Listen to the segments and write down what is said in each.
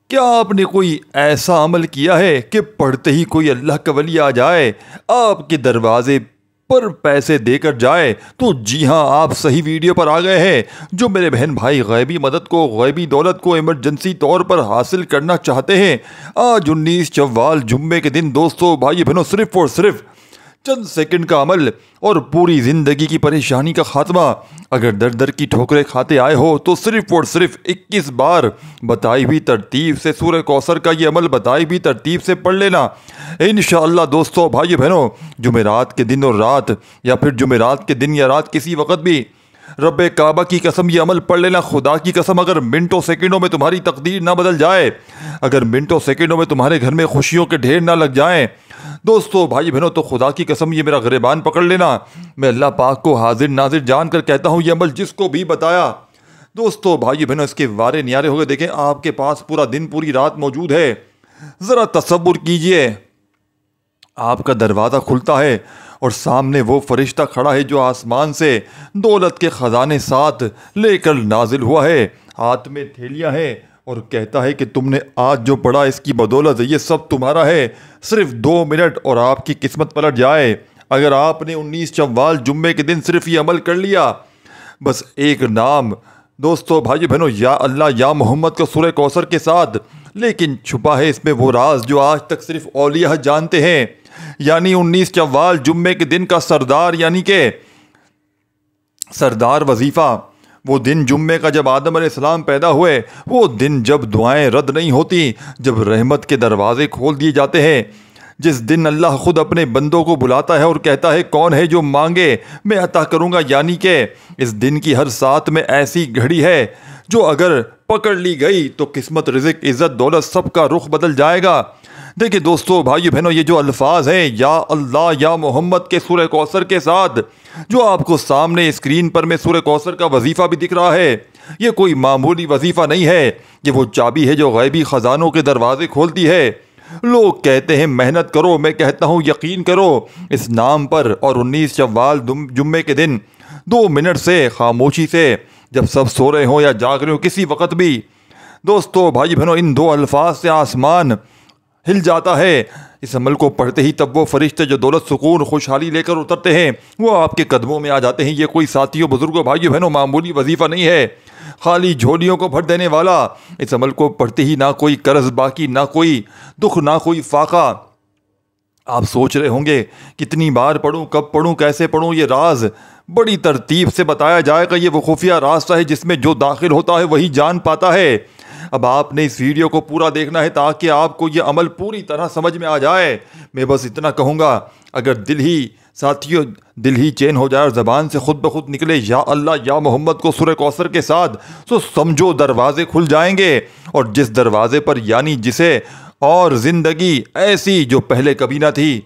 کیا آپ نے کوئی ایسا عمل کیا ہے کہ پڑھتے ہی کوئی اللہ کا ولی آ جائے، آپ کے دروازے پر پیسے دے کر جائے؟ تو جی ہاں، آپ صحیح ویڈیو پر آ گئے ہیں۔ جو میرے بہن بھائی غیبی مدد کو، غیبی دولت کو ایمرجنسی طور پر حاصل کرنا چاہتے ہیں، آج 19 شوال جمعے کے دن دوستو بھائی بہنوں صرف اور صرف چند سیکنڈ کا عمل اور پوری زندگی کی پریشانی کا خاتمہ۔ اگر در در کی ٹھوکریں کھاتے آئے ہو تو صرف اور صرف 21 بار بتائی ہوئی ترتیب سے سورہ کوثر کا یہ عمل بتائی ہوئی ترتیب سے پڑھ لینا انشاءاللہ دوستو بھائی بہنوں، جمعرات کے دن اور رات، یا پھر جمعرات کے دن یا رات کسی وقت بھی رب کعبہ کی قسم یہ عمل پڑھ لینا۔ خدا کی قسم، اگر منٹوں سیکنڈوں میں تمہاری تقدیر نہ بدل جائے، اگر منٹوں سیکنڈوں میں تمہارے گھر میں خوشیوں کے ڈھیر نہ لگ جائیں دوستو بھائی بہنوں، تو خدا کی قسم یہ میرا گریبان پکڑ لینا، میں اللہ پاک کو حاضر ناظر جان کر کہتا ہوں، یہ عمل جس کو بھی بتایا دوستو بھائی بہنوں اس کے وارے نیارے ہو گئے۔ دیکھیں، آپ کے پاس پورا دن پوری رات موجود ہے۔ ذرا تصور کیجئے، آپ کا دروازہ کھلتا ہے اور سامنے وہ فرشتہ کھڑا ہے جو آسمان سے دولت کے خزانے ساتھ لے کر نازل ہوا ہے، ہاتھ میں تھیلیاں ہیں، اور کہتا ہے کہ تم نے آج جو پڑھا اس کی بدولت یہ سب تمہارا ہے، صرف 2 منٹ اور آپ کی قسمت پلٹ جائے۔ اگر آپ نے 19 شوال جمعے کے دن صرف یہ عمل کر لیا، بس ایک نام دوستو بھائی بہنوں، یا اللہ یا محمد کو سورہ کوثر کے ساتھ، لیکن چھپا ہے اس میں وہ راز جو آج تک صرف اولیاء جانتے ہیں، یعنی 19 شوال جمعے کے دن کا سردار، یعنی کہ سردار وظیفہ، وہ دن جمعے کا جب آدم علیہ السلام پیدا ہوئے، وہ دن جب دعائیں رد نہیں ہوتی، جب رحمت کے دروازے کھول دیے جاتے ہیں، جس دن اللہ خود اپنے بندوں کو بلاتا ہے اور کہتا ہے کون ہے جو مانگے میں عطا کروں گا، یعنی کہ اس دن کی ہر ساتھ میں ایسی گھڑی ہے جو اگر پکڑ لی گئی تو قسمت، رزق، عزت، دولت سب کا رخ بدل جائے گا۔ دیکھیں دوستو بھائی بہنوں، یہ جو الفاظ ہیں یا اللہ یا محمد کے سورہ کوثر کے ساتھ، جو آپ کو سامنے اسکرین پر میں سورہ کوثر کا وظیفہ بھی دکھ رہا ہے، یہ کوئی معمولی وظیفہ نہیں ہے، یہ وہ چابی ہے جو غیبی خزانوں کے دروازے کھولتی ہے۔ لوگ کہتے ہیں محنت کرو، میں کہتا ہوں یقین کرو اس نام پر، اور 19 شوال جمعے کے دن 2 منٹ سے خاموشی سے، جب سب سو رہے ہوں یا جاگ رہے ہوں، کسی وقت بھی دوستو بھائی بہنوں، ان 2 الفاظ سے آسمان ہل جاتا ہے۔ اس عمل کو پڑھتے ہی تب وہ فرشتے جو دولت، سکون، خوشحالی لے کر اترتے ہیں، وہ آپ کے قدموں میں آ جاتے ہیں۔ یہ کوئی ساتھیوں، بزرگوں، بھائیوں بہنوں معمولی وظیفہ نہیں ہے، خالی جھولیوں کو بھر دینے والا۔ اس عمل کو پڑھتے ہی نہ کوئی قرض باقی، نہ کوئی دکھ، نہ کوئی فاقہ۔ آپ سوچ رہے ہوں گے کتنی بار پڑھوں، کب پڑھوں، کیسے پڑھوں؟ یہ راز بڑی ترتیب سے بتایا جائے گا۔ یہ وہ خفیہ راستہ ہے جس میں جو داخل ہوتا ہے وہی جان پاتا ہے۔ اب آپ نے اس ویڈیو کو پورا دیکھنا ہے تاکہ آپ کو یہ عمل پوری طرح سمجھ میں آ جائے۔ میں بس اتنا کہوں گا، اگر دل ہی چین ہو جائے اور زبان سے خود بخود نکلے یا اللہ یا محمد کو سورہ کوثر کے ساتھ، تو سمجھو دروازے کھل جائیں گے، اور جس دروازے پر، یعنی جسے اور زندگی ایسی جو پہلے کبھی نہ تھی۔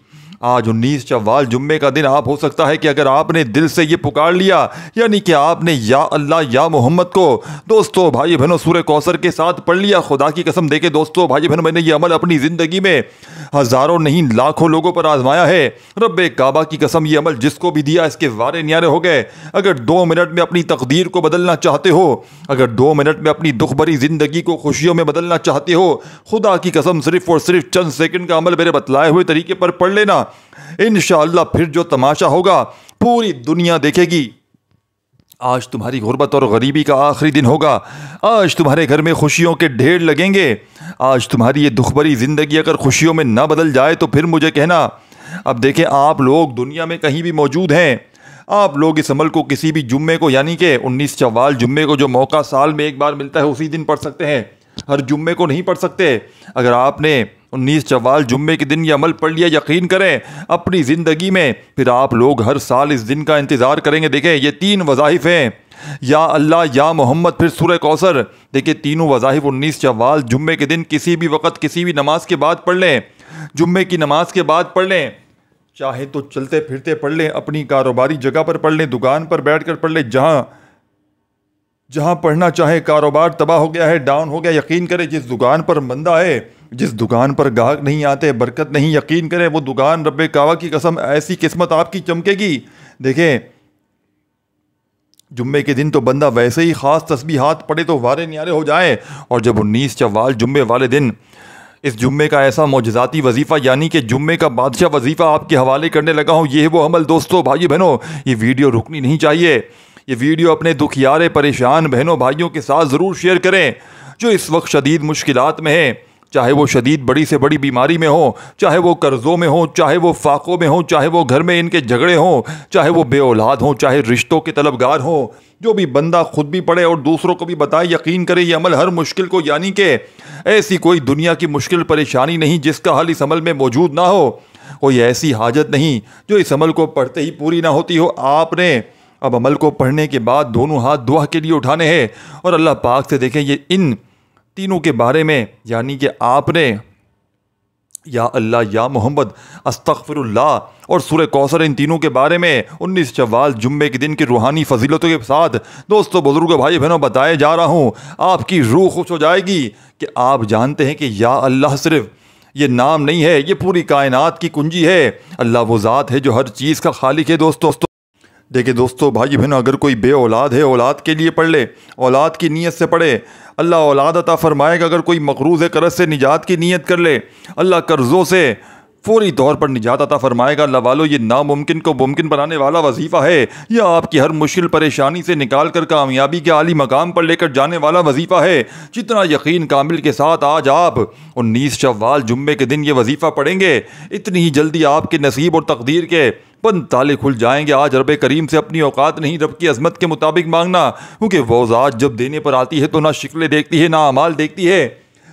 آج 19 شوال جمعے کا دن، آپ ہو سکتا ہے کہ اگر آپ نے دل سے یہ پکار لیا، یعنی کہ آپ نے یا اللہ یا محمد کو دوستو بھائی بہنوں سورہ کوثر کے ساتھ پڑھ لیا، خدا کی قسم دیکھے دوستو بھائی بہنوں، میں نے یہ عمل اپنی زندگی میں ہزاروں نہیں لاکھوں لوگوں پر آزمایا ہے۔ رب کعبہ کی قسم، یہ عمل جس کو بھی دیا اس کے وارے نیارے ہو گئے۔ اگر 2 منٹ میں اپنی تقدیر کو بدلنا چاہتے ہو، اگر 2 منٹ میں اپنی دکھ بھری زندگی کو خوشیوں میں بدلنا چاہتے ہو، خدا کی قسم صرف اور صرف چند سیکنڈ کا عمل میرے بتلائے ہوئے طریقے پر پڑھ لینا، انشاءاللہ پھر جو تماشا ہوگا پوری دنیا دیکھے گی۔ آج تمہاری غربت اور غریبی کا آخری دن ہوگا، آج تمہارے گھر میں خوشیوں کے ڈھیر لگیں گے۔ آج تمہاری یہ دکھ بھری زندگی اگر خوشیوں میں نہ بدل جائے تو پھر مجھے کہنا۔ اب دیکھیں، آپ لوگ دنیا میں کہیں بھی موجود ہیں، آپ لوگ اس عمل کو کسی بھی جمعے کو، یعنی کہ 19 شوال جمعے کو جو موقع سال میں ایک بار ملتا ہے، اسی دن پڑھ سکتے ہیں، ہر جمعے کو نہیں پڑھ سکتے۔ اگر آپ نے 19 شوال جمعے کے دن یہ عمل پڑھ لیا، یقین کریں اپنی زندگی میں پھر آپ لوگ ہر سال اس دن کا انتظار کریں گے۔ دیکھیں، یہ 3 وظائف ہیں، یا اللہ یا محمد پھر سورہ کوثر۔ دیکھیں، تینوں وظائف 19 شوال جمعے کے دن کسی بھی وقت، کسی بھی نماز کے بعد پڑھ لیں، جمعے کی نماز کے بعد پڑھ لیں، چاہے تو چلتے پھرتے پڑھ لیں، اپنی کاروباری جگہ پر پڑھ لیں، دکان پر بیٹھ کر پڑھ لیں، جہاں پڑھنا چاہے۔ کاروبار تباہ ہو گیا ہے، ڈاؤن ہو گیا، یقین کریں جس دکان پر مندہ ہے، جس دکان پر گاہک نہیں آتے، برکت نہیں، یقین کریں وہ دکان رب کعبہ کی قسم ایسی قسمت آپ کی چمکے گی۔ دیکھیں جمعے کے دن تو بندہ ویسے ہی خاص تسبیحات پڑھے تو وارے نیارے ہو جائے، اور جب 19 شوال جمعے والے دن اس جمعے کا ایسا معجزاتی وظیفہ یعنی کہ جمعے کا بادشاہ وظیفہ آپ کے حوالے کرنے لگا ہوں، یہ ہے وہ عمل دوستو بھائی بہنوں، یہ ویڈیو رکنی نہیں چاہیے۔ یہ ویڈیو اپنے دکھیارے پریشان بہنوں بھائیوں کے ساتھ ضرور شیئر کریں جو اس وقت شدید مشکلات میں ہیں، چاہے وہ شدید بڑی سے بڑی بیماری میں ہوں، چاہے وہ قرضوں میں ہوں، چاہے وہ فاقوں میں ہوں، چاہے وہ گھر میں ان کے جھگڑے ہوں، چاہے وہ بے اولاد ہوں، چاہے رشتوں کے طلبگار ہوں۔ جو بھی بندہ خود بھی پڑھے اور دوسروں کو بھی بتائے، یقین کرے یہ عمل ہر مشکل کو، یعنی کہ ایسی کوئی دنیا کی مشکل پریشانی نہیں جس کا حل اس عمل میں موجود نہ ہو، کوئی ایسی حاجت نہیں جو اس عمل کو پڑھتے ہی پوری نہ ہوتی ہو۔ آپ نے اب عمل کو پڑھنے کے بعد دونوں ہاتھ دعا کے لیے اٹھانے ہیں اور اللہ پاک سے دیکھیں یہ ان تینوں کے بارے میں، یعنی کہ آپ نے یا اللہ، یا محمد، استغفر اللہ اور سورہ کوثر، ان تینوں کے بارے میں 19 شوال جمعے کے دن کی روحانی فضیلتوں کے ساتھ دوستو بزرگوں بھائی بہنوں بتائے جا رہا ہوں۔ آپ کی روح خوش ہو جائے گی کہ آپ جانتے ہیں کہ یا اللہ صرف یہ نام نہیں ہے، یہ پوری کائنات کی کنجی ہے۔ اللہ وہ ذات ہے جو ہر چیز کا خالق ہے۔ دوستو دیکھیں دوستو بھائی بہنوں، اگر کوئی بے اولاد ہے اولاد کے لیے پڑھ لے، اولاد کی نیت سے پڑھے، اللہ اولاد عطا فرمائے گا۔ اگر کوئی مقروض ہے قرض سے نجات کی نیت کر لے، اللہ قرضوں سے فوری طور پر نجات عطا فرمائے گا۔ اللہ والو، یہ ناممکن کو ممکن بنانے والا وظیفہ ہے، یہ آپ کی ہر مشکل پریشانی سے نکال کر کامیابی کے عالی مقام پر لے کر جانے والا وظیفہ ہے۔ جتنا یقین کامل کے ساتھ آج آپ 19 شوال جمعے کے دن یہ وظیفہ پڑھیں گے، اتنی ہی جلدی آپ کے نصیب اور تقدیر کے بند تالے کھل جائیں گے۔ آج رب کریم سے اپنی اوقات نہیں، رب کی عظمت کے مطابق مانگنا، کیونکہ وہ ذات جب دینے پر آتی ہے تو نہ شکلیں دیکھتی ہے نہ اعمال دیکھتی ہے،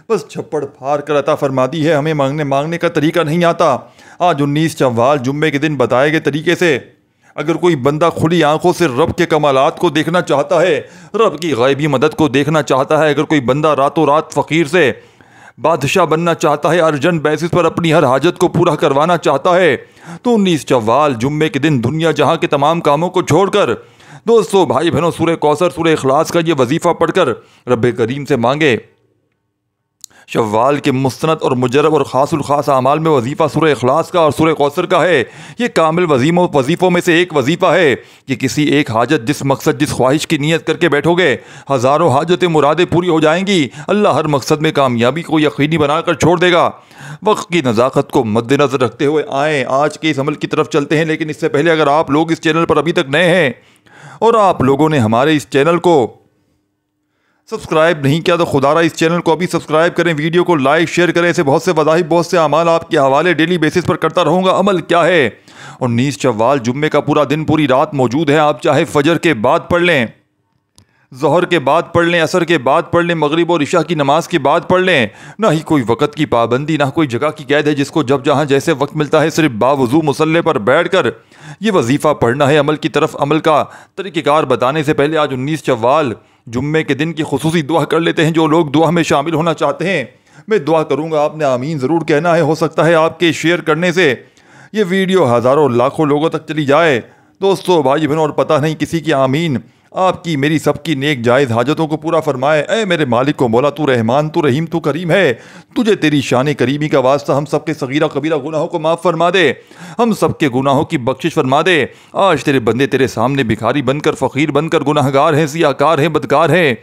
بس چھپڑ پھاڑ کر عطا فرماتی ہے۔ ہمیں مانگنے کا طریقہ نہیں آتا۔ آج 19 شوال جمعے کے دن بتائے گئے طریقے سے اگر کوئی بندہ کھلی آنکھوں سے رب کے کمالات کو دیکھنا چاہتا ہے، رب کی غیبی مدد کو دیکھنا چاہتا ہے، اگر کوئی بندہ راتوں رات فقیر سے بادشاہ بننا چاہتا ہے، ارجنٹ بیسس پر اپنی ہر حاجت کو پورا کروانا چاہتا ہے، تو 19 شوال جمعے کے دن دنیا جہاں کے تمام کاموں کو چھوڑ کر دوستو بھائی بہنوں سورہ کوثر، سورہ اخلاص کا یہ وظیفہ پڑھ کر رب کریم سے مانگے۔ شوال کے مستند اور مجرب اور خاص الخاص اعمال میں وظیفہ سورہ اخلاص کا اور سورہ کوثر کا ہے۔ یہ کامل وظیفوں میں سے ایک وظیفہ ہے کہ کسی ایک حاجت، جس مقصد، جس خواہش کی نیت کر کے بیٹھو گے، ہزاروں حاجتیں مرادیں پوری ہو جائیں گی۔ اللہ ہر مقصد میں کامیابی کو یقینی بنا کر چھوڑ دے گا۔ وقت کی نزاکت کو مد نظر رکھتے ہوئے آئیں آج کے اس عمل کی طرف چلتے ہیں، لیکن اس سے پہلے اگر آپ لوگ اس چینل پر ابھی تک نئے ہیں اور آپ لوگوں نے ہمارے اس چینل کو سبسکرائب نہیں کیا تو خدا را اس چینل کو ابھی سبسکرائب کریں، ویڈیو کو لائک شیئر کریں۔ ایسے بہت سے وظائف، بہت سے اعمال آپ کے حوالے ڈیلی بیسس پر کرتا رہوں گا۔ عمل کیا ہے؟ 19 شوال جمعے کا پورا دن، پوری رات موجود ہے۔ آپ چاہے فجر کے بعد پڑھ لیں، ظہر کے بعد پڑھ لیں، عصر کے بعد پڑھ لیں، مغرب اور عشاء کی نماز کے بعد پڑھ لیں۔ نہ ہی کوئی وقت کی پابندی، نہ کوئی جگہ کی قید ہے، جس کو جب جہاں جیسے وقت ملتا ہے صرف باوضو مصلی پر بیٹھ کر یہ وظیفہ پڑھنا ہے۔ عمل کی طرف، عمل کا طریقہ کار بتانے سے پہلے آج 19 شوال جمعے کے دن کی خصوصی دعا کر لیتے ہیں۔ جو لوگ دعا میں شامل ہونا چاہتے ہیں، میں دعا کروں گا، آپ نے آمین ضرور کہنا ہے۔ ہو سکتا ہے آپ کے شیئر کرنے سے یہ ویڈیو ہزاروں لاکھوں لوگوں تک چلی جائے دوستو بھائی بہنوں، اور پتہ نہیں کسی کی آمین آپ کی میری سب کی نیک جائز حاجتوں کو پورا فرمائے۔ اے میرے مالک و مولا، تو رحمان، تو رحیم، تو کریم ہے، تجھے تیری شان کریمی کا واسطہ ہم سب کے صغیرہ کبیرہ گناہوں کو معاف فرما دے، ہم سب کے گناہوں کی بخشش فرما دے۔ آج تیرے بندے تیرے سامنے بھکاری بن کر، فقیر بن کر، گناہگار ہیں، سیاہکار ہیں، بدکار ہیں،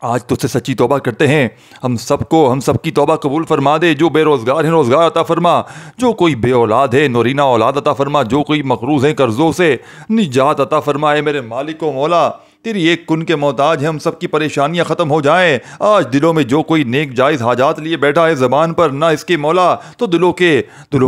آج تجھ سے سچی توبہ کرتے ہیں۔ ہم سب کی توبہ قبول فرما دے۔ جو بے روزگار ہیں روزگار عطا فرما، جو کوئی بے اولاد ہے نورینہ اولاد عطا فرما، جو کوئی مقروض ہیں قرضوں سے نجات عطا فرمائے۔ میرے مالک و مولا، تیری ایک کن کے محتاج ہیں، ہم سب کی پریشانیاں ختم ہو جائیں۔ آج دلوں میں جو کوئی نیک جائز حاجات لیے بیٹھا ہے زبان پر، نہ اس کے مولا تو دلوں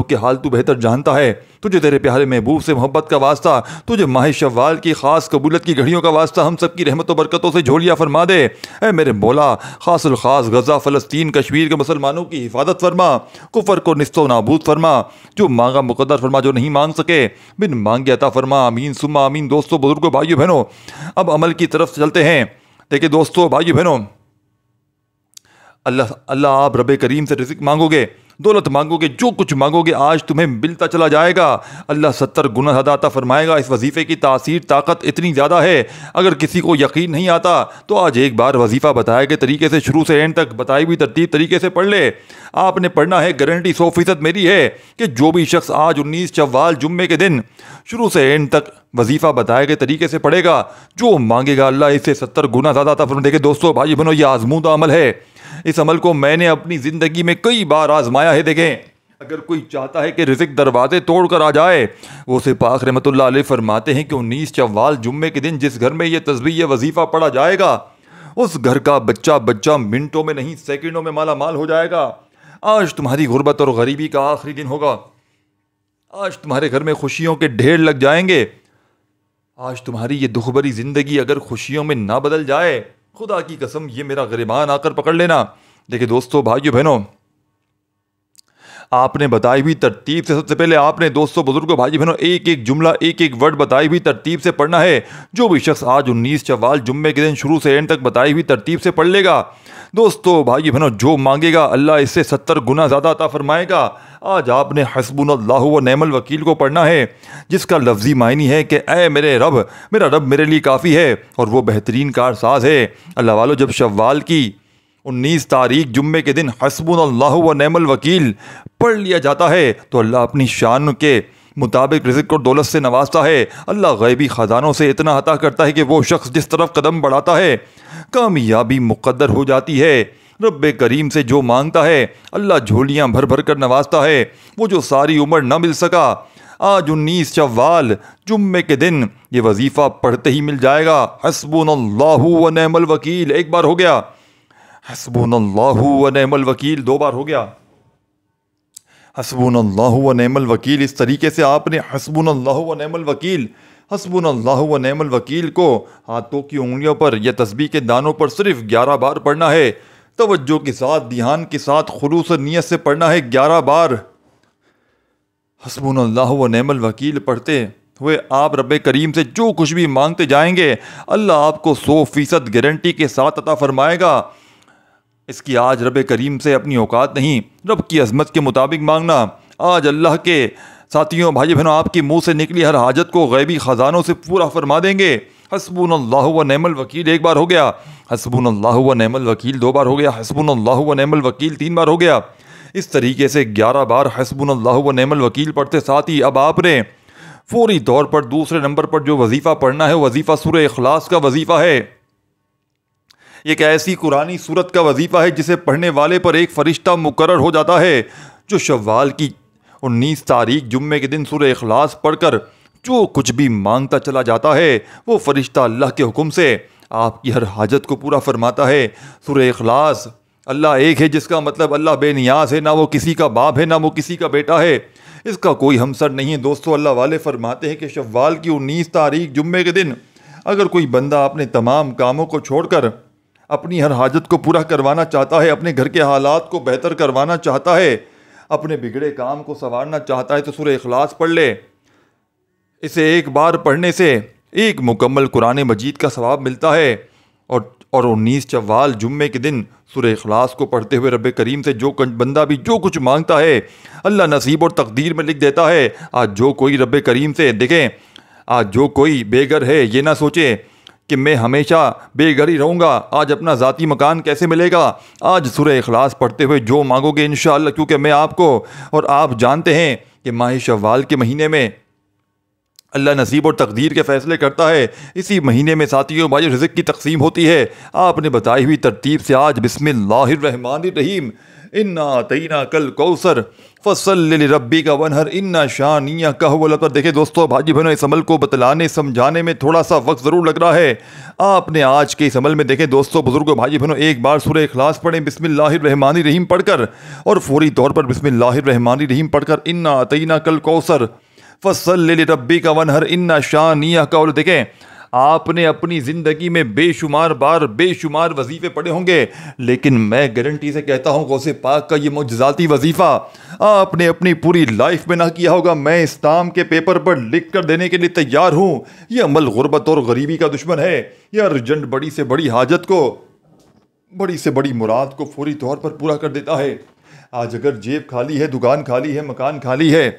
کے حال تو بہتر جانتا ہے۔ تجھے تیرے پیارے محبوب سے محبت کا واسطہ، تجھے ماہ شوال کی خاص قبولت کی گھڑیوں کا واسطہ ہم سب کی رحمت و برکتوں سے جھولیاں فرما دے۔ اے میرے مولا، خاص الخاص غزہ، فلسطین، کشمیر کے مسلمانوں کی حفاظت فرما، کفر کو نیست و نابود فرما، جو مانگا مقدر فرما، جو نہیں مانگ سکے بن مانگے عطا فرما۔ آمین ثم آمین۔ دوستو بزرگوں بھائیو بہنوں، اب عمل کی طرف چلتے ہیں۔ دیکھیں دوستو بھائیو بہنوں، اللہ آپ رب کریم سے رزق مانگو گے دولت مانگو گے، جو کچھ مانگو گے آج تمہیں ملتا چلا جائے گا۔ اللہ 70 گنا زیادہ عطا فرمائے گا۔ اس وظیفے کی تاثیر طاقت اتنی زیادہ ہے، اگر کسی کو یقین نہیں آتا تو آج ایک بار وظیفہ بتائے گئے طریقے سے شروع سے اینڈ تک بتائی ہوئی ترتیب طریقے سے پڑھ لے۔ آپ نے پڑھنا ہے، گارنٹی 100% میری ہے کہ جو بھی شخص آج 19 شوال جمعے کے دن شروع سے اینڈ تک وظیفہ بتائے گئے طریقے سے پڑھے گا، جو مانگے گا اللہ اسے 70 گنا زیادہ عطا فرمائے گا۔ دیکھیں دوستو، بھائی بہنوں، یہ آزمودہ عمل ہے۔ اس عمل کو میں نے اپنی زندگی میں کئی بار آزمایا ہے۔ دیکھیں، اگر کوئی چاہتا ہے کہ رزق دروازے توڑ کر آ جائے، وہ سے پاک رحمۃ اللہ علیہ فرماتے ہیں کہ 19 شوال جمعے کے دن جس گھر میں یہ تسبیح یہ وظیفہ پڑھا جائے گا، اس گھر کا بچہ منٹوں میں نہیں سیکنڈوں میں مالا مال ہو جائے گا۔ آج تمہاری غربت اور غریبی کا آخری دن ہوگا۔ آج تمہارے گھر میں خوشیوں کے ڈھیر لگ جائیں گے۔ آج تمہاری یہ دکھ بھری زندگی اگر خوشیوں میں نہ بدل جائے، خدا کی قسم یہ میرا گریبان آ کر پکڑ لینا۔ دیکھیں دوستو، بھائیو بہنوں، آپ نے بتائی ہوئی ترتیب سے سب سے پہلے آپ نے دوستو بزرگوں بھائی بہنوں ایک ایک جملہ ایک ایک ورڈ بتائی ہوئی ترتیب سے پڑھنا ہے۔ جو بھی شخص آج 19 شوال جمعے کے دن شروع سے اینڈ تک بتائی ہوئی ترتیب سے پڑھ لے گا، دوستو بھائی بہنوں، جو مانگے گا اللہ اس سے 70 گنا زیادہ عطا فرمائے گا۔ آج آپ نے حسبنا اللہ و نعم الوکیل کو پڑھنا ہے، جس کا لفظی معنی ہے کہ اے میرے رب، میرا رب میرے لیے کافی ہے اور وہ بہترین کارساز ہے۔ اللہ والو، جب شوال کی 19 تاریخ جمعے کے دن حسبنا اللہ و نعم الوکیل پڑھ لیا جاتا ہے تو اللہ اپنی شان کے مطابق رزق اور دولت سے نوازتا ہے۔ اللہ غیبی خزانوں سے اتنا عطا کرتا ہے کہ وہ شخص جس طرف قدم بڑھاتا ہے کامیابی مقدر ہو جاتی ہے۔ رب کریم سے جو مانگتا ہے اللہ جھولیاں بھر بھر کر نوازتا ہے۔ وہ جو ساری عمر نہ مل سکا، آج 19 شوال جمعے کے دن یہ وظیفہ پڑھتے ہی مل جائے گا۔ حسبنا اللہ و نعم الوکیل ایک بار ہو گیا، حسبنا اللہ و نعم الوکیل 2 بار ہو گیا، حسبنا اللہ و نعم الوکیل۔ اس طریقے سے آپ نے حسبنا اللہ و نعم الوکیل، حسبنا اللہ و نعم الوکیل کو ہاتھوں کی انگلیوں پر یا تسبیح کے دانوں پر صرف 11 بار پڑھنا ہے۔ توجہ کے ساتھ، دھیان کے ساتھ، خلوص و نیت سے پڑھنا ہے 11 بار۔ حسبنا اللہ و نعم الوکیل پڑھتے ہوئے آپ رب کریم سے جو کچھ بھی مانگتے جائیں گے اللہ آپ کو 100% گارنٹی کے ساتھ عطا فرمائے گا۔ اس کی آج رب کریم سے اپنی اوقات نہیں، رب کی عظمت کے مطابق مانگنا۔ آج اللہ کے ساتھیوں، بھائی بہنوں، آپ کی منہ سے نکلی ہر حاجت کو غیبی خزانوں سے پورا فرما دیں گے۔ حسبنا اللہ و نعم الوکیل ایک بار ہو گیا، حسبنا اللہ و نعم الوکیل 2 بار ہو گیا، حسبنا اللہ و نعم الوکیل 3 بار ہو گیا۔ اس طریقے سے 11 بار حسبنا اللہ و نعم الوکیل پڑھتے ساتھ ہی اب آپ نے فوری طور پر دوسرے نمبر پر جو وظیفہ پڑھنا ہے، وظیفہ سورہ اخلاص کا وظیفہ ہے۔ ایک ایسی قرآنی سورت کا وظیفہ ہے جسے پڑھنے والے پر ایک فرشتہ مقرر ہو جاتا ہے، جو شوال کی 19 تاریخ جمعے کے دن سورہ اخلاص پڑھ کر جو کچھ بھی مانگتا چلا جاتا ہے وہ فرشتہ اللہ کے حکم سے آپ کی ہر حاجت کو پورا فرماتا ہے۔ سورہ اخلاص، اللہ ایک ہے جس کا مطلب اللہ بے نیاز ہے، نہ وہ کسی کا باپ ہے نہ وہ کسی کا بیٹا ہے، اس کا کوئی ہمسر نہیں ہے۔ دوستو، اللہ والے فرماتے ہیں کہ شوال کی 19 تاریخ جمعے کے دن اگر کوئی بندہ اپنے تمام کاموں کو چھوڑ کر اپنی ہر حاجت کو پورا کروانا چاہتا ہے، اپنے گھر کے حالات کو بہتر کروانا چاہتا ہے، اپنے بگڑے کام کو سنوارنا چاہتا ہے تو سورہ اخلاص پڑھ لے۔ اسے ایک بار پڑھنے سے ایک مکمل قرآن مجید کا ثواب ملتا ہے، اور 19 شوال جمعے کے دن سورہ اخلاص کو پڑھتے ہوئے رب کریم سے جو بندہ بھی جو کچھ مانگتا ہے اللہ نصیب اور تقدیر میں لکھ دیتا ہے۔ آج جو کوئی رب کریم سے، دیکھیں، آج جو کوئی بے گھر ہے یہ نہ سوچے کہ میں ہمیشہ بے گھر ہی رہوں گا، آج اپنا ذاتی مکان کیسے ملے گا۔ آج سورہ اخلاص پڑھتے ہوئے جو مانگو گے انشاءاللہ، کیونکہ میں آپ کو اور آپ جانتے ہیں کہ ماہ شوال کے مہینے میں اللہ نصیب اور تقدیر کے فیصلے کرتا ہے۔ اسی مہینے میں ساتھیوں بھائی رزق کی تقسیم ہوتی ہے۔ آپ نے بتائی ہوئی ترتیب سے آج بسم اللہ الرحمن الرحیم، انا اعطیناک الکوثر فصل لربک وانحر ان شانئک هو الابتر۔ دیکھیں دوستو، بھائی بہنوں، اس عمل کو بتلانے سمجھانے میں تھوڑا سا وقت ضرور لگ رہا ہے۔ آپ نے آج کے اس عمل میں، دیکھیں دوستو بزرگوں بھائی بہنوں، ایک بار سورہ اخلاص پڑھیں بسم اللہ الرحمن الرحیم پڑھ کر، اور فوری طور پر بسم اللہ الرحمن الرحیم پڑھ کر انا اعطیناک الکوثر فصل لربک وانحر ان شانئک هو الابتر۔ دیکھیں، آپ نے اپنی زندگی میں بے شمار بار بے شمار وظیفے پڑھے ہوں گے، لیکن میں گارنٹی سے کہتا ہوں غوث پاک کا یہ معجزاتی وظیفہ آپ نے اپنی پوری لائف میں نہ کیا ہوگا۔ میں اس نام کے پیپر پر لکھ کر دینے کے لیے تیار ہوں۔ یہ عمل غربت اور غریبی کا دشمن ہے۔ یہ ارجنٹ بڑی سے بڑی حاجت کو، بڑی سے بڑی مراد کو فوری طور پر پورا کر دیتا ہے۔ آج اگر جیب خالی ہے، دکان خالی ہے، مکان خالی ہے،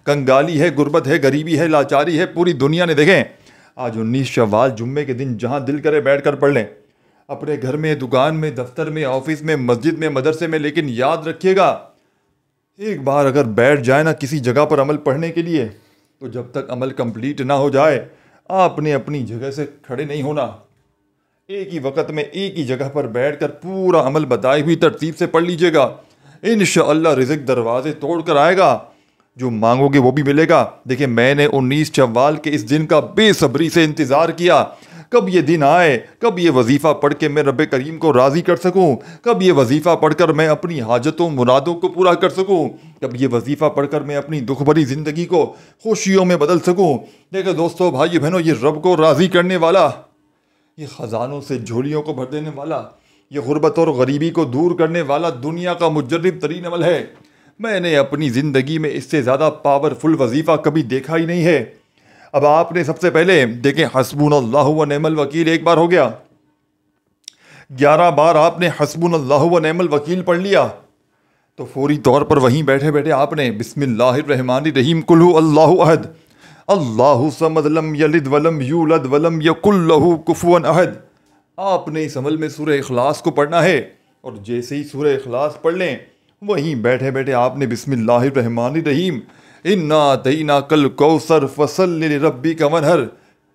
کنگالی ہے، غربت ہے، غریبی ہے، لاچاری ہے، پوری دنیا نے دیکھیں آج 19 شوال جمعے کے دن جہاں دل کرے بیٹھ کر پڑھ لیں، اپنے گھر میں، دکان میں، دفتر میں، آفس میں، مسجد میں، مدرسے میں. لیکن یاد رکھیے گا، ایک بار اگر بیٹھ جائے نا کسی جگہ پر عمل پڑھنے کے لیے، تو جب تک عمل کمپلیٹ نہ ہو جائے آپ نے اپنی جگہ سے کھڑے نہیں ہونا. ایک ہی وقت میں ایک ہی جگہ پر بیٹھ کر پورا عمل بتائی ہوئی ترتیب سے پڑھ لیجئے گا. انشاءاللہ رزق دروازے توڑ کر آئے گا، جو مانگو گے وہ بھی ملے گا. دیکھیں میں نے 19 شوال کے اس دن کا بے صبری سے انتظار کیا، کب یہ دن آئے، کب یہ وظیفہ پڑھ کے میں رب کریم کو راضی کر سکوں، کب یہ وظیفہ پڑھ کر میں اپنی حاجتوں مرادوں کو پورا کر سکوں، کب یہ وظیفہ پڑھ کر میں اپنی دکھ بھری زندگی کو خوشیوں میں بدل سکوں. دیکھیں دوستو، بھائی بہنوں، یہ رب کو راضی کرنے والا، یہ خزانوں سے جھولیوں کو بھر دینے والا، یہ غربت اور غریبی کو دور کرنے والا دنیا کا مجرب ترین عمل ہے. میں نے اپنی زندگی میں اس سے زیادہ پاورفل وظیفہ کبھی دیکھا ہی نہیں ہے. اب آپ نے سب سے پہلے دیکھیں حسبنا اللہ و نعم الوکیل ایک بار ہو گیا، 11 بار آپ نے حسبنا اللہ و نعم الوکیل پڑھ لیا، تو فوری طور پر وہیں بیٹھے بیٹھے آپ نے بسم اللہ الرحمن الرحیم قل هو اللہ احد اللہ صمد لم یلد ولم یولد ولم یکن لہ کفوا احد. آپ نے اس عمل میں سورہ اخلاص کو پڑھنا ہے، اور جیسے ہی سورہ اخلاص پڑھ لیں وہیں بیٹھے بیٹھے آپ نے بسم اللہ الرحمن الرحیم انا اعطیناک الکوثر فصل لربک وانحر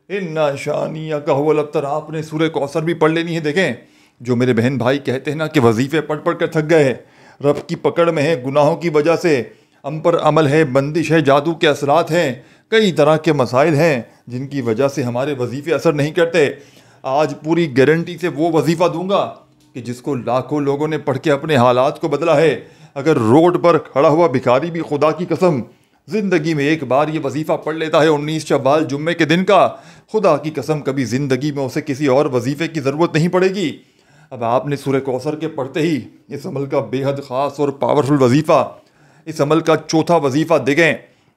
انا شانیک هو الابتر، آپ نے سورہ کوثر بھی پڑھ لینی ہے. دیکھیں جو میرے بہن بھائی کہتے ہیں نا کہ وظیفے پڑھ پڑھ کر تھک گئے، رب کی پکڑ میں ہے، گناہوں کی وجہ سے ہم پر عمل ہے، بندش ہے، جادو کے اثرات ہیں، کئی طرح کے مسائل ہیں جن کی وجہ سے ہمارے وظیفے اثر نہیں کرتے. آج پوری گارنٹی سے وہ وظیفہ دوں گا کہ جس کو لاکھوں لوگوں نے پڑھ کے اپنے حالات کو بدلا ہے. اگر روڈ پر کھڑا ہوا بھکاری بھی خدا کی قسم زندگی میں ایک بار یہ وظیفہ پڑھ لیتا ہے 19 شوال جمعے کے دن کا، خدا کی قسم کبھی زندگی میں اسے کسی اور وظیفے کی ضرورت نہیں پڑے گی. اب آپ نے سورہ کوثر کے پڑھتے ہی اس عمل کا بے حد خاص اور پاورفل وظیفہ، اس عمل کا چوتھا وظیفہ دیکھیں.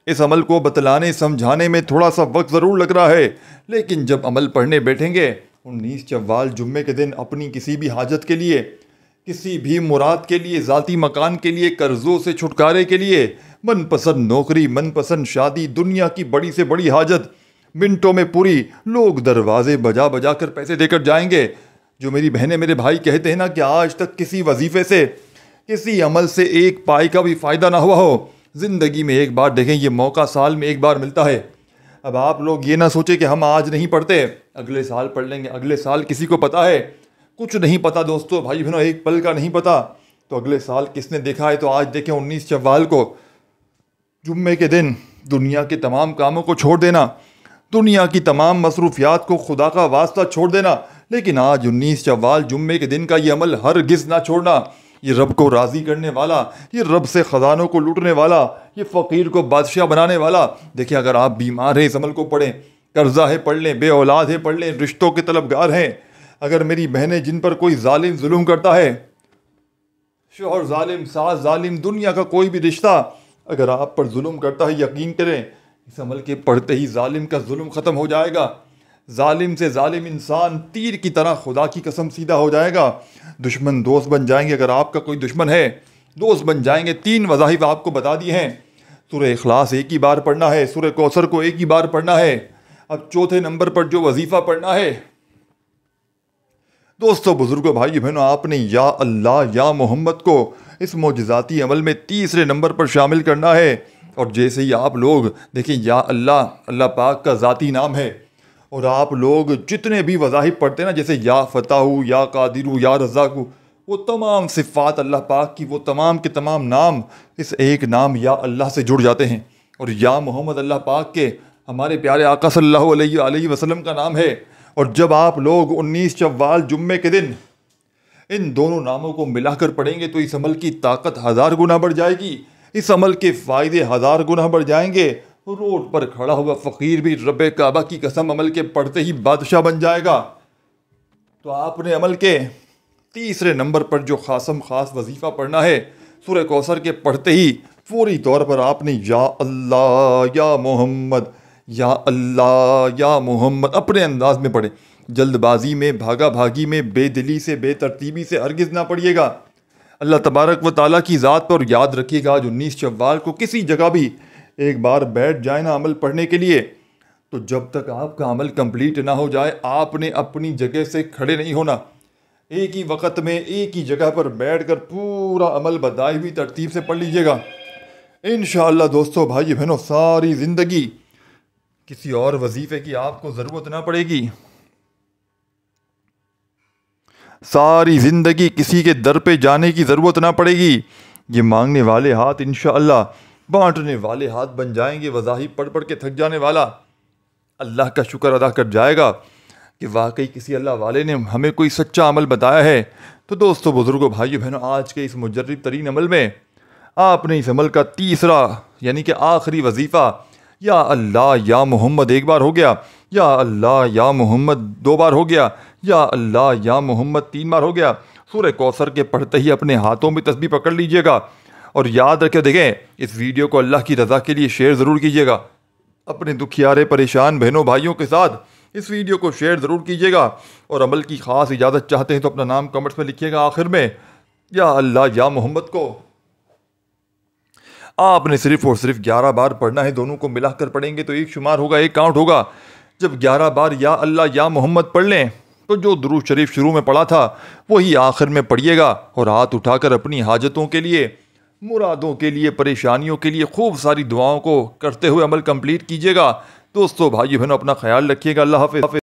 اس عمل کو بتلانے سمجھانے میں تھوڑا سا وقت ضرور لگ رہا ہے، لیکن جب عمل پڑھنے بیٹھیں گے 19 شوال جمعے کے دن اپنی کسی بھی حاجت کے لیے، کسی بھی مراد کے لیے، ذاتی مکان کے لیے، قرضوں سے چھٹکارے کے لیے، من پسند نوکری، من پسند شادی، دنیا کی بڑی سے بڑی حاجت منٹوں میں پوری، لوگ دروازے بجا بجا کر پیسے دے کر جائیں گے. جو میری بہنیں میرے بھائی کہتے ہیں نا کہ آج تک کسی وظیفے سے، کسی عمل سے ایک پائی کا بھی فائدہ نہ ہوا ہو، زندگی میں ایک بار دیکھیں یہ موقع سال میں ایک بار ملتا ہے. اب آپ لوگ یہ نہ سوچیں کہ ہم آج نہیں پڑھتے اگلے سال پڑھ لیں گے، اگلے سال کسی کو پتہ ہے؟ کچھ نہیں پتہ دوستو، بھائی بہنوں، ایک پل کا نہیں پتہ. تو اگلے سال کس نے دیکھا ہے؟ تو آج دیکھیں 19 شوال کو جمعے کے دن دنیا کے تمام کاموں کو چھوڑ دینا، دنیا کی تمام مصروفیات کو خدا کا واسطہ چھوڑ دینا، لیکن آج 19 شوال جمعے کے دن کا یہ عمل ہرگز نہ چھوڑنا. یہ رب کو راضی کرنے والا، یہ رب سے خزانوں کو لوٹنے والا، یہ فقیر کو بادشاہ بنانے والا. دیکھیں اگر آپ بیمار ہیں اس عمل کو پڑھیں، قرضہ ہے پڑھ لیں، بے اولاد ہے پڑھ لیں، رشتوں کے طلبگار ہیں، اگر میری بہنیں جن پر کوئی ظالم ظلم کرتا ہے، شوہر ظالم، ساس ظالم، دنیا کا کوئی بھی رشتہ اگر آپ پر ظلم کرتا ہے، یقین کریں اس عمل کے پڑھتے ہی ظالم کا ظلم ختم ہو جائے گا. ظالم سے ظالم انسان تیر کی طرح خدا کی قسم سیدھا ہو جائے گا. دشمن دوست بن جائیں گے، اگر آپ کا کوئی دشمن ہے دوست بن جائیں گے. 3 وظائف آپ کو بتا دی ہیں. سورہ اخلاص ایک ہی بار پڑھنا ہے، سورہ کوثر کو ایک ہی بار پڑھنا ہے. اب چوتھے نمبر پر جو وظیفہ پڑھنا ہے دوستو، بزرگوں، بھائی بہنوں، آپ نے یا اللہ یا محمد کو اس معجزاتی عمل میں تیسرے نمبر پر شامل کرنا ہے. اور جیسے ہی آپ لوگ دیکھیں یا اللہ، اللہ پاک کا ذاتی نام ہے، اور آپ لوگ جتنے بھی وظائف پڑھتے ہیں نا، جیسے یا فتح، یا قادر، یا رزاق، وہ تمام صفات اللہ پاک کی، وہ تمام کے تمام نام اس ایک نام یا اللہ سے جڑ جاتے ہیں. اور یا محمد اللہ پاک کے، ہمارے پیارے آقا صلی اللہ علیہ وسلم کا نام ہے. اور جب آپ لوگ 19 شوال جمعے کے دن ان دونوں ناموں کو ملا کر پڑھیں گے تو اس عمل کی طاقت 1000 گنا بڑھ جائے گی، اس عمل کے فائدے 1000 گنا بڑھ جائیں گے. روڈ پر کھڑا ہوا فقیر بھی رب کعبہ کی قسم عمل کے پڑھتے ہی بادشاہ بن جائے گا. تو آپ نے عمل کے تیسرے نمبر پر جو خاص وظیفہ پڑھنا ہے، سورہ کوثر کے پڑھتے ہی فوری طور پر آپ نے یا اللہ یا محمد، یا اللہ یا محمد اپنے انداز میں پڑھیں. جلد بازی میں، بھاگا بھاگی میں، بے دلی سے، بے ترتیبی سے ہرگز نہ پڑھیے گا. اللہ تبارک و تعالیٰ کی ذات پر یاد رکھیے گا، آج 19 شوال کو کسی جگہ بھی ایک بار بیٹھ جائیں نا عمل پڑھنے کے لیے، تو جب تک آپ کا عمل کمپلیٹ نہ ہو جائے آپ نے اپنی جگہ سے کھڑے نہیں ہونا۔ ایک ہی وقت میں ایک ہی جگہ پر بیٹھ کر پورا عمل بتائی ہوئی ترتیب سے پڑھ لیجئے گا۔ انشاءاللہ دوستو، بھائی بہنوں، ساری زندگی کسی اور وظیفے کی آپ کو ضرورت نہ پڑے گی، ساری زندگی کسی کے در پہ جانے کی ضرورت نہ پڑے گی۔ یہ مانگنے والے ہاتھ انشاءاللہ بانٹنے والے ہاتھ بن جائیں گے۔ وظائف پڑھ پڑھ کے تھک جانے والا اللہ کا شکر ادا کر جائے گا کہ واقعی کسی اللہ والے نے ہمیں کوئی سچا عمل بتایا ہے۔ تو دوستو، بزرگوں، بھائیو بہنوں، آج کے اس مجرب ترین عمل میں آپ نے اس عمل کا تیسرا یعنی کہ آخری وظیفہ یا اللہ یا محمد ایک بار ہو گیا، یا اللہ یا محمد 2 بار ہو گیا، یا اللہ یا محمد 3 بار ہو گیا۔ سورہ کوثر کے پڑھتے ہی اپنے ہاتھوں میں تسبیح پکڑ لیجئے گا، اور یاد رکھے، دیکھیں، اس ویڈیو کو اللہ کی رضا کے لیے شیئر ضرور کیجئے گا۔ اپنے دکھیارے پریشان بہنوں بھائیوں کے ساتھ اس ویڈیو کو شیئر ضرور کیجئے گا، اور عمل کی خاص اجازت چاہتے ہیں تو اپنا نام کمنٹس میں لکھیے گا آخر میں، یا اللہ یا محمد کو آپ نے صرف اور صرف 11 بار پڑھنا ہے۔ دونوں کو ملا کر پڑھیں گے تو ایک شمار ہوگا، ایک کاؤنٹ ہوگا۔ جب 11 بار یا اللہ یا محمد پڑھ لیں تو جو درود شریف شروع میں پڑھا تھا وہی آخر میں پڑھیے گا، اور ہاتھ اٹھا کر اپنی حاجتوں کے لیے، مرادوں کے لیے، پریشانیوں کے لیے خوب ساری دعاؤں کو کرتے ہوئے عمل کمپلیٹ کیجیے گا۔ دوستو، بھائی بہنوں، اپنا خیال رکھیے گا۔ اللہ حافظ۔